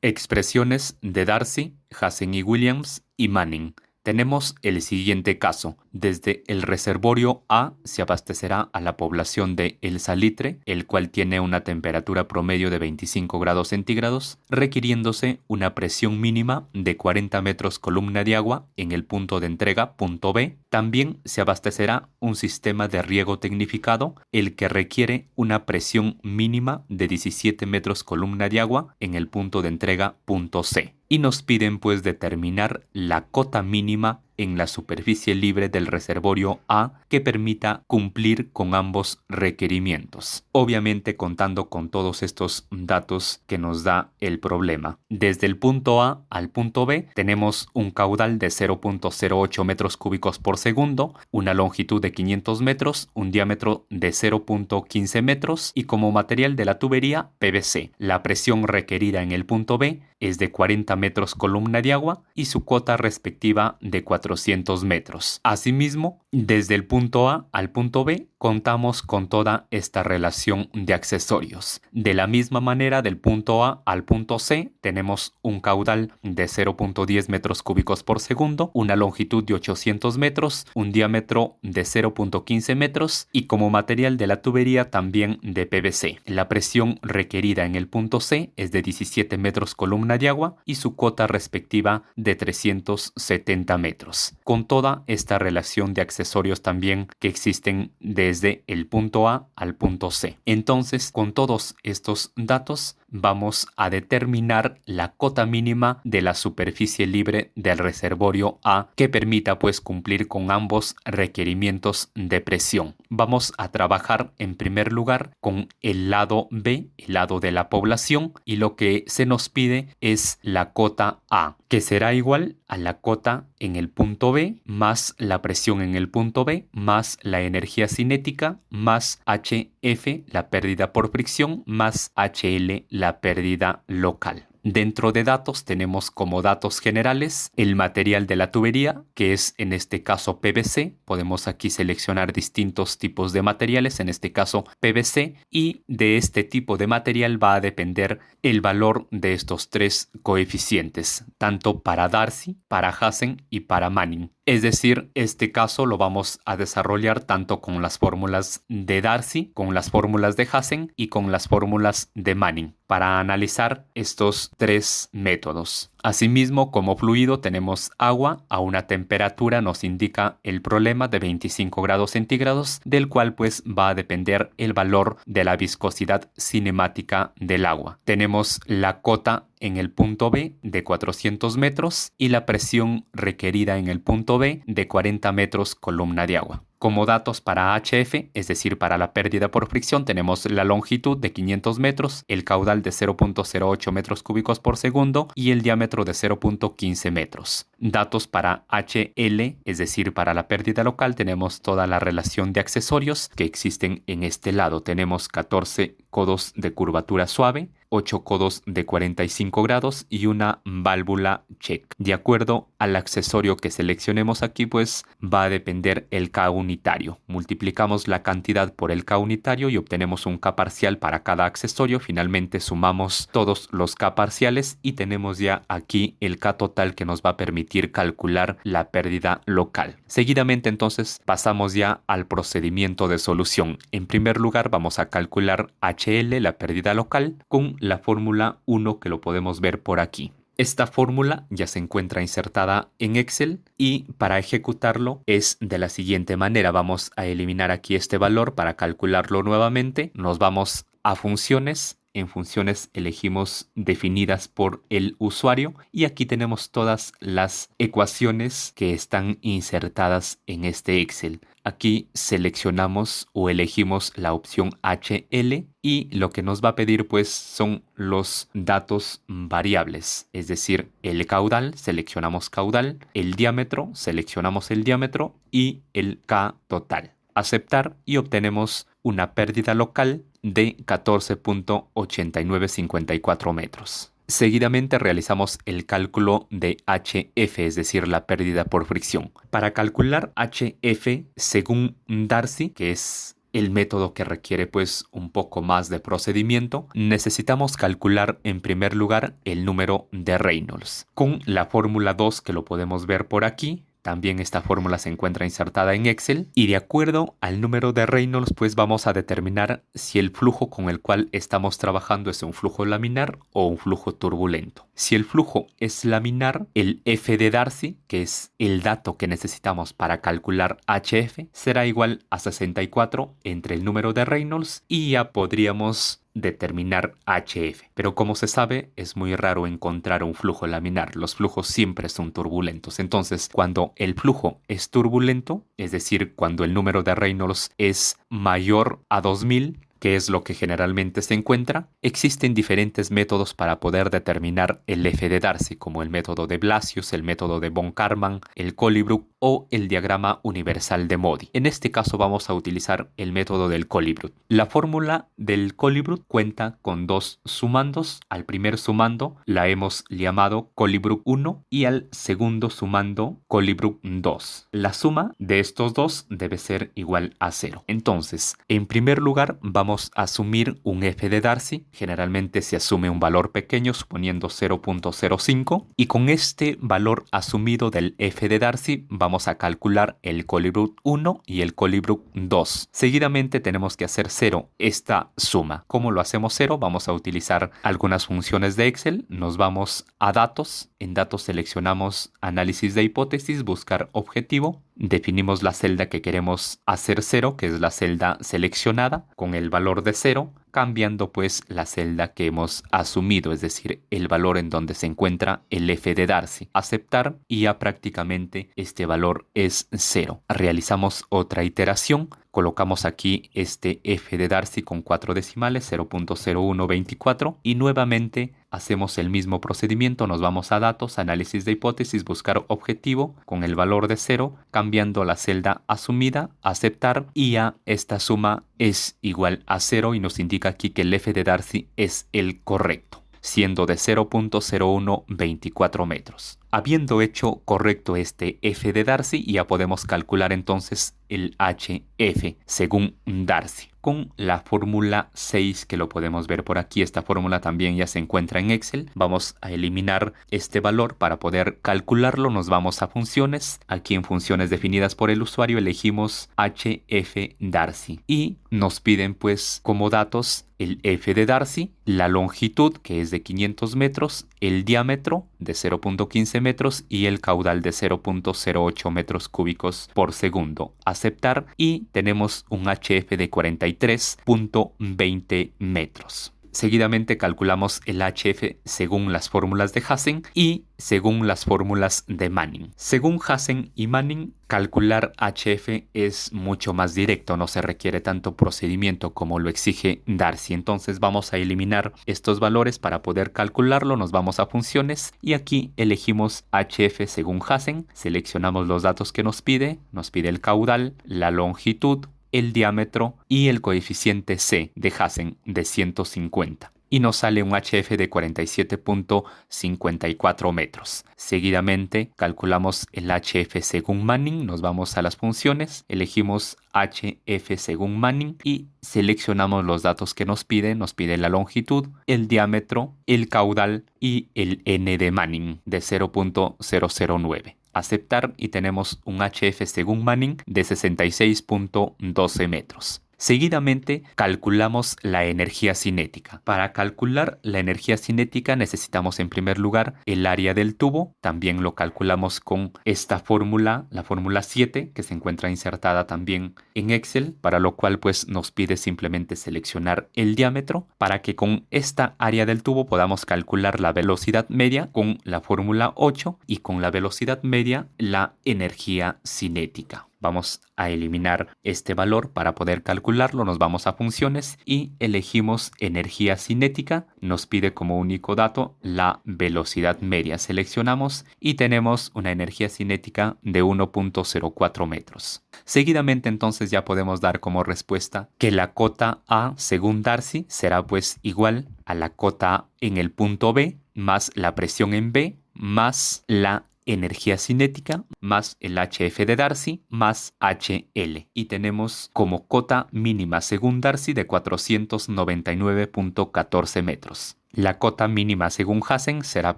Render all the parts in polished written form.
Expresiones de Darcy, Hazen y Williams y Manning. Tenemos el siguiente caso. Desde el reservorio A se abastecerá a la población de El Salitre, el cual tiene una temperatura promedio de 25 grados centígrados, requiriéndose una presión mínima de 40 metros columna de agua en el punto de entrega, punto B. También se abastecerá un sistema de riego tecnificado, el que requiere una presión mínima de 17 metros columna de agua en el punto de entrega, punto C. Y nos piden pues determinar la cota mínima en la superficie libre del reservorio A que permita cumplir con ambos requerimientos. Obviamente contando con todos estos datos que nos da el problema. Desde el punto A al punto B tenemos un caudal de 0.08 metros cúbicos por segundo, una longitud de 500 metros, un diámetro de 0.15 metros y como material de la tubería PVC. La presión requerida en el punto B es de 40 metros columna de agua y su cota respectiva de 400 metros. Asimismo, desde el punto A al punto B contamos con toda esta relación de accesorios. De la misma manera, del punto A al punto C tenemos un caudal de 0.10 metros cúbicos por segundo, una longitud de 800 metros, un diámetro de 0.15 metros y como material de la tubería también de PVC. La presión requerida en el punto C es de 17 metros columna de agua y su cota respectiva de 370 metros. Con toda esta relación de accesorios también que existen desde el punto A al punto C. Entonces, con todos estos datos, vamos a determinar la cota mínima de la superficie libre del reservorio A que permita pues cumplir con ambos requerimientos de presión. Vamos a trabajar en primer lugar con el lado B, el lado de la población, y lo que se nos pide es la cota A, que será igual a la cota en el punto B más la presión en el punto B más la energía cinética más HF, la pérdida por fricción, más HL, la pérdida local. Dentro de datos tenemos como datos generales el material de la tubería, que es en este caso PVC. Podemos aquí seleccionar distintos tipos de materiales, en este caso PVC, y de este tipo de material va a depender el valor de estos tres coeficientes, tanto para Darcy, para Hazen y para Manning. Es decir, este caso lo vamos a desarrollar tanto con las fórmulas de Darcy, con las fórmulas de Hazen y con las fórmulas de Manning para analizar estos tres métodos. Asimismo, como fluido tenemos agua a una temperatura, nos indica el problema de 25 grados centígrados, del cual pues va a depender el valor de la viscosidad cinemática del agua. Tenemos la cota en el punto B de 400 metros y la presión requerida en el punto B de 40 metros columna de agua. Como datos para HF, es decir, para la pérdida por fricción, tenemos la longitud de 500 metros, el caudal de 0.08 metros cúbicos por segundo y el diámetro de 0.15 metros. Datos para HL, es decir, para la pérdida local, tenemos toda la relación de accesorios que existen en este lado. Tenemos 14 codos de curvatura suave, 8 codos de 45 grados y una válvula check. De acuerdo al accesorio que seleccionemos aquí, pues va a depender el K unitario. Multiplicamos la cantidad por el K unitario y obtenemos un K parcial para cada accesorio. Finalmente sumamos todos los K parciales y tenemos ya aquí el K total que nos va a permitir calcular la pérdida local. Seguidamente entonces pasamos ya al procedimiento de solución. En primer lugar vamos a calcular HL, la pérdida local, con la fórmula 1 que lo podemos ver por aquí. Esta fórmula ya se encuentra insertada en Excel y para ejecutarlo es de la siguiente manera. Vamos a eliminar aquí este valor para calcularlo nuevamente. Nos vamos a funciones. En funciones elegimos definidas por el usuario y aquí tenemos todas las ecuaciones que están insertadas en este Excel. Aquí seleccionamos o elegimos la opción HL y lo que nos va a pedir pues son los datos variables, es decir, el caudal, seleccionamos caudal, el diámetro, seleccionamos el diámetro y el K total. Aceptar y obtenemos una pérdida local de 14.8954 metros. Seguidamente realizamos el cálculo de HF, es decir, la pérdida por fricción. Para calcular HF, según Darcy, que es el método que requiere pues un poco más de procedimiento, necesitamos calcular en primer lugar el número de Reynolds. Con la fórmula 2 que lo podemos ver por aquí, también esta fórmula se encuentra insertada en Excel y de acuerdo al número de Reynolds pues vamos a determinar si el flujo con el cual estamos trabajando es un flujo laminar o un flujo turbulento. Si el flujo es laminar, el F de Darcy, que es el dato que necesitamos para calcular HF, será igual a 64 entre el número de Reynolds y ya podríamos determinar HF. Pero como se sabe, es muy raro encontrar un flujo laminar. Los flujos siempre son turbulentos. Entonces, cuando el flujo es turbulento, es decir, cuando el número de Reynolds es mayor a 2000, que es lo que generalmente se encuentra, existen diferentes métodos para poder determinar el F de Darcy, como el método de Blasius, el método de von Karman, el Colebrook o el diagrama universal de Modi. En este caso vamos a utilizar el método del Colebrook. La fórmula del Colebrook cuenta con dos sumandos. Al primer sumando la hemos llamado Colebrook 1 y al segundo sumando Colebrook 2. La suma de estos dos debe ser igual a 0. Entonces, en primer lugar vamos a asumir un F de Darcy. Generalmente se asume un valor pequeño suponiendo 0.05 y con este valor asumido del F de Darcy vamos a calcular el Colebrook 1 y el Colebrook 2. Seguidamente tenemos que hacer 0 esta suma. ¿Cómo lo hacemos 0? Vamos a utilizar algunas funciones de Excel. Nos vamos a datos. En datos seleccionamos análisis de hipótesis, buscar objetivo. Definimos la celda que queremos hacer 0, que es la celda seleccionada, con el valor de 0, cambiando pues la celda que hemos asumido, es decir, el valor en donde se encuentra el F de Darcy. Aceptar y ya prácticamente este valor es 0. Realizamos otra iteración. Colocamos aquí este F de Darcy con 4 decimales, 0.0124 y nuevamente hacemos el mismo procedimiento, nos vamos a datos, análisis de hipótesis, buscar objetivo con el valor de 0, cambiando la celda asumida, aceptar y ya esta suma es igual a 0 y nos indica aquí que el F de Darcy es el correcto, siendo de 0.0124 metros. Habiendo hecho correcto este F de Darcy, ya podemos calcular entonces el HF según Darcy. Con la fórmula 6 que lo podemos ver por aquí, esta fórmula también ya se encuentra en Excel. Vamos a eliminar este valor para poder calcularlo. Nos vamos a funciones. Aquí en funciones definidas por el usuario elegimos HF Darcy y nos piden pues como datos el F de Darcy, la longitud que es de 500 metros, el diámetro de 0.15 metros y el caudal de 0.08 metros cúbicos por segundo. Aceptar y tenemos un HF de 43.20 metros. Seguidamente calculamos el HF según las fórmulas de Hassen y según las fórmulas de Manning. Según Hassen y Manning, calcular HF es mucho más directo, no se requiere tanto procedimiento como lo exige Darcy. Entonces vamos a eliminar estos valores para poder calcularlo, nos vamos a funciones y aquí elegimos HF según Hassen, seleccionamos los datos que nos pide el caudal, la longitud, el diámetro y el coeficiente C de Hassen de 150. Y nos sale un HF de 47.54 metros. Seguidamente calculamos el HF según Manning, nos vamos a las funciones, elegimos HF según Manning y seleccionamos los datos que nos pide la longitud, el diámetro, el caudal y el N de Manning de 0.009. Aceptar y tenemos un HF según Manning de 66.12 metros. Seguidamente calculamos la energía cinética. Para calcular la energía cinética necesitamos en primer lugar el área del tubo. También lo calculamos con esta fórmula, la fórmula 7, que se encuentra insertada también en Excel, para lo cual pues nos pide simplemente seleccionar el diámetro para que con esta área del tubo podamos calcular la velocidad media con la fórmula 8 y con la velocidad media la energía cinética. Vamos a eliminar este valor para poder calcularlo. Nos vamos a funciones y elegimos energía cinética. Nos pide como único dato la velocidad media. Seleccionamos y tenemos una energía cinética de 1.04 metros. Seguidamente entonces ya podemos dar como respuesta que la cota A según Darcy será pues igual a la cota A en el punto B más la presión en B más la energía cinética más el HF de Darcy más HL. Y tenemos como cota mínima según Darcy de 499.14 metros. La cota mínima según Hassen será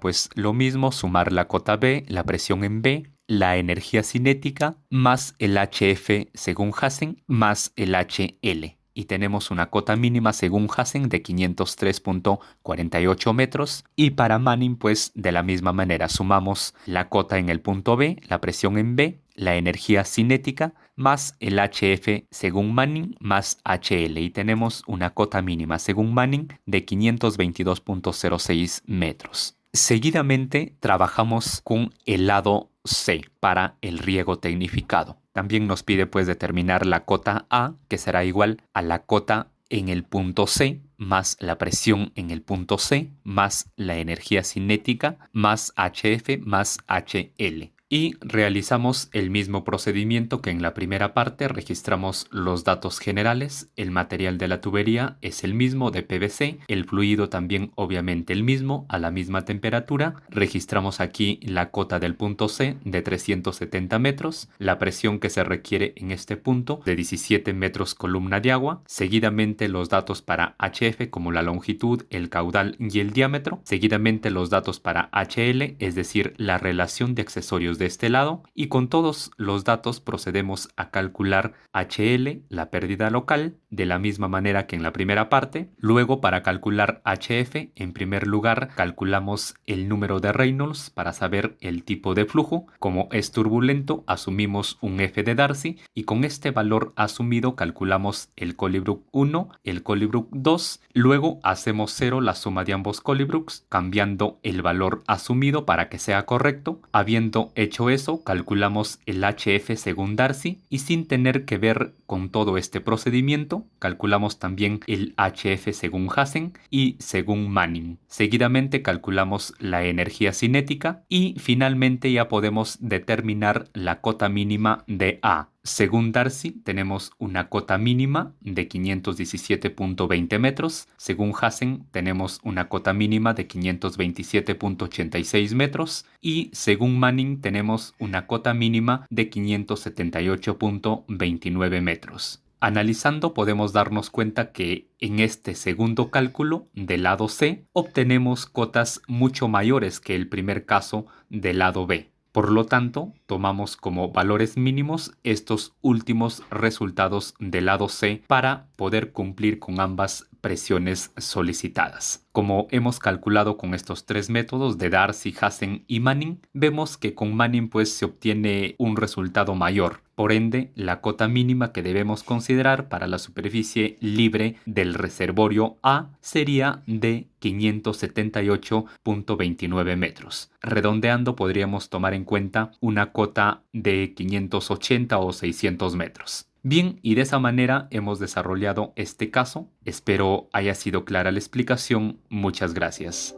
pues lo mismo, sumar la cota B, la presión en B, la energía cinética más el HF según Hassen más el HL. Y tenemos una cota mínima según Hassen de 503.48 metros. Y para Manning pues de la misma manera sumamos la cota en el punto B, la presión en B, la energía cinética más el HF según Manning más HL. Y tenemos una cota mínima según Manning de 522.06 metros. Seguidamente trabajamos con el lado C para el riego tecnificado. También nos pide pues determinar la cota A, que será igual a la cota en el punto C más la presión en el punto C más la energía cinética más HF más HL. Y realizamos el mismo procedimiento que en la primera parte. Registramos los datos generales, el material de la tubería es el mismo de PVC, el fluido también obviamente el mismo, a la misma temperatura. Registramos aquí la cota del punto C de 370 metros, la presión que se requiere en este punto de 17 metros columna de agua, seguidamente los datos para HF como la longitud, el caudal y el diámetro, seguidamente los datos para HL, es decir, la relación de accesorios de este lado, y con todos los datos procedemos a calcular HL, la pérdida local, de la misma manera que en la primera parte. Luego, para calcular HF, en primer lugar calculamos el número de Reynolds para saber el tipo de flujo. Como es turbulento, asumimos un F de Darcy y con este valor asumido calculamos el Colebrook 1, el Colebrook 2, luego hacemos 0 la suma de ambos Colebrooks, cambiando el valor asumido para que sea correcto. Habiendo hecho eso, calculamos el HF según Darcy y sin tener que ver con todo este procedimiento, calculamos también el HF según Hassen y según Manning. Seguidamente calculamos la energía cinética y finalmente ya podemos determinar la cota mínima de A. Según Darcy tenemos una cota mínima de 517.20 metros, según Hassen tenemos una cota mínima de 527.86 metros y según Manning tenemos una cota mínima de 578.29 metros. Analizando podemos darnos cuenta que en este segundo cálculo del lado C obtenemos cotas mucho mayores que el primer caso del lado B. Por lo tanto, tomamos como valores mínimos estos últimos resultados del lado C para poder cumplir con ambas presiones solicitadas. Como hemos calculado con estos tres métodos de Darcy, Hassen y Manning, vemos que con Manning pues se obtiene un resultado mayor. Por ende, la cota mínima que debemos considerar para la superficie libre del reservorio A sería de 578.29 metros. Redondeando, podríamos tomar en cuenta una cota de 580 o 600 metros. Bien, y de esa manera hemos desarrollado este caso. Espero haya sido clara la explicación. Muchas gracias.